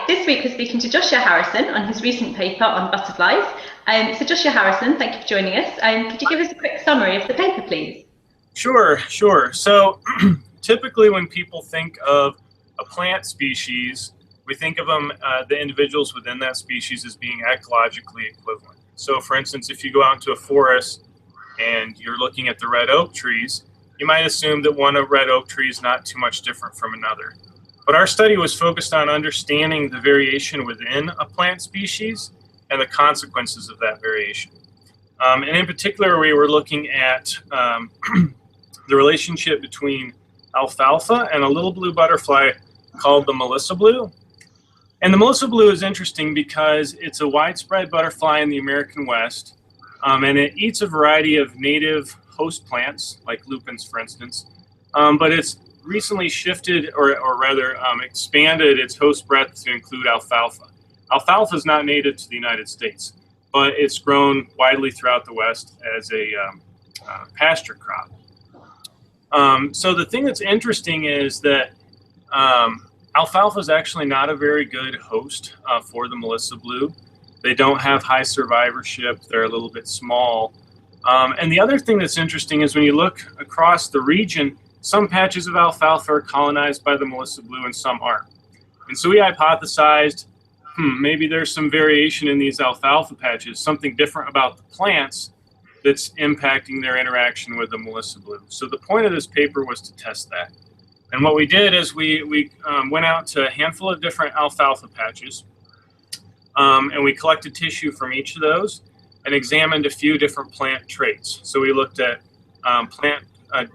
This week we're speaking to Joshua Harrison on his recent paper on butterflies. So Joshua Harrison, thank you for joining us. Could you give us a quick summary of the paper, please? Sure. So typically when people think of a plant species, we think of them, the individuals within that species, as being ecologically equivalent. So for instance, if you go out into a forest and you're looking at the red oak trees, you might assume that one red oak tree is not too much different from another. But our study was focused on understanding the variation within a plant species and the consequences of that variation. And in particular, we were looking at the relationship between alfalfa and a little blue butterfly called the Melissa blue. And the Melissa blue is interesting because it's a widespread butterfly in the American West, and it eats a variety of native host plants, like lupins, for instance, but it's recently shifted, or rather expanded its host breadth to include alfalfa. Alfalfa is not native to the United States, but it's grown widely throughout the West as a pasture crop. So the thing that's interesting is that alfalfa is actually not a very good host for the Melissa blue. They don't have high survivorship. They're a little bit small. And the other thing that's interesting is when you look across the region, some patches of alfalfa are colonized by the Melissa blue and some aren't. And so we hypothesized, maybe there's some variation in these alfalfa patches, something different about the plants that's impacting their interaction with the Melissa blue. So the point of this paper was to test that. And what we did is we went out to a handful of different alfalfa patches, and we collected tissue from each of those and examined a few different plant traits. So we looked at plant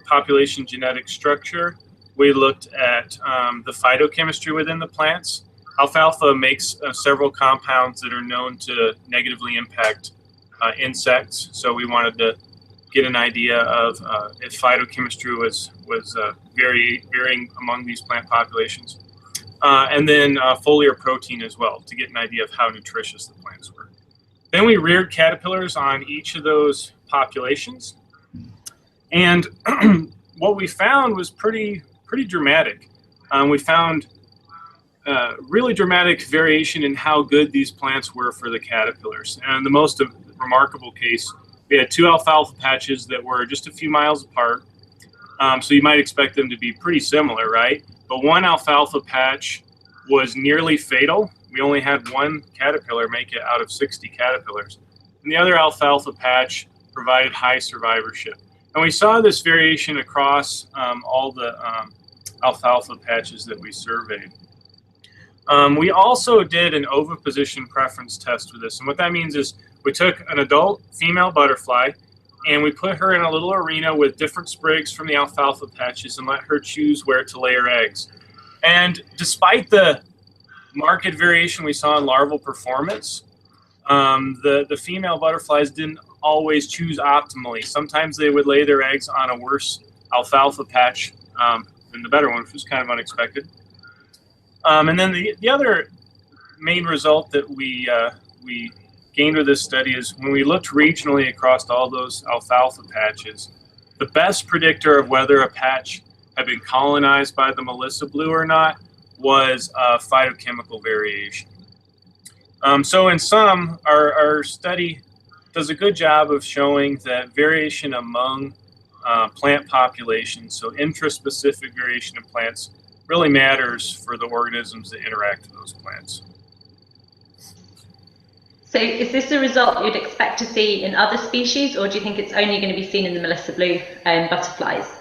population genetic structure. We looked at the phytochemistry within the plants. Alfalfa makes several compounds that are known to negatively impact insects. So we wanted to get an idea of if phytochemistry was varying among these plant populations. And then foliar protein as well, to get an idea of how nutritious the plants were. Then we reared caterpillars on each of those populations. And what we found was pretty dramatic. We found really dramatic variation in how good these plants were for the caterpillars. And the most remarkable case, we had two alfalfa patches that were just a few miles apart. So you might expect them to be pretty similar, right? But one alfalfa patch was nearly fatal. We only had one caterpillar make it out of 60 caterpillars. And the other alfalfa patch provided high survivorship. And we saw this variation across all the alfalfa patches that we surveyed. We also did an oviposition preference test with this. And what that means is we took an adult female butterfly and we put her in a little arena with different sprigs from the alfalfa patches and let her choose where to lay her eggs. And despite the marked variation we saw in larval performance, the female butterflies didn't always choose optimally. Sometimes they would lay their eggs on a worse alfalfa patch than the better one, which was kind of unexpected. And then the other main result that we gained with this study is when we looked regionally across all those alfalfa patches, the best predictor of whether a patch had been colonized by the Melissa blue or not was phytochemical variation. So in sum, our study does a good job of showing that variation among plant populations, so intraspecific variation in plants, really matters for the organisms that interact with those plants. So is this a result you'd expect to see in other species, or do you think it's only going to be seen in the Melissa blue butterflies?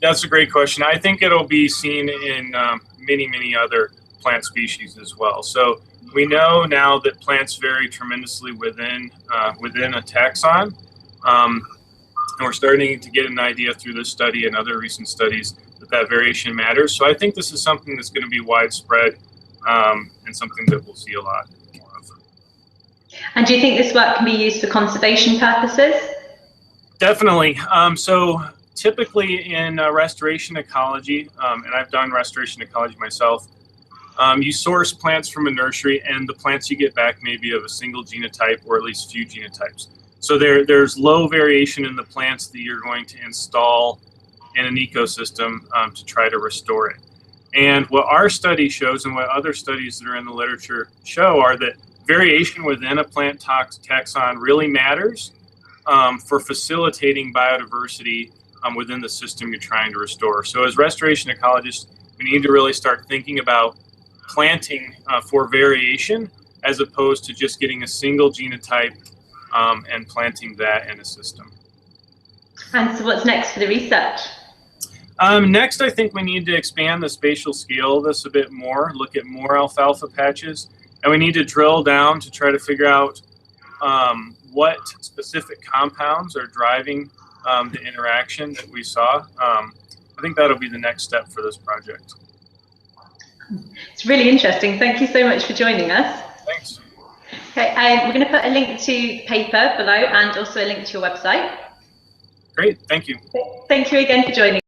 That's a great question. I think it'll be seen in many other plant species as well. So we know now that plants vary tremendously within a taxon. And we're starting to get an idea through this study and other recent studies that variation matters. So I think this is something that's going to be widespread and something that we'll see a lot more of. And do you think this work can be used for conservation purposes? Definitely. So typically in restoration ecology, and I've done restoration ecology myself, you source plants from a nursery, and the plants you get back may be of a single genotype or at least few genotypes. So there's low variation in the plants that you're going to install in an ecosystem to try to restore it. And what our study shows and what other studies that are in the literature show are that variation within a plant taxon really matters for facilitating biodiversity within the system you're trying to restore. So as restoration ecologists, we need to really start thinking about planting for variation as opposed to just getting a single genotype and planting that in a system. And so what's next for the research? Next, I think we need to expand the spatial scale of this a bit more, look at more alfalfa patches, and we need to drill down to try to figure out what specific compounds are driving the interaction that we saw. I think that'll be the next step for this project. It's really interesting. Thank you so much for joining us. Thanks. Okay, we're going to put a link to the paper below and also a link to your website. Great, thank you. Thank you again for joining.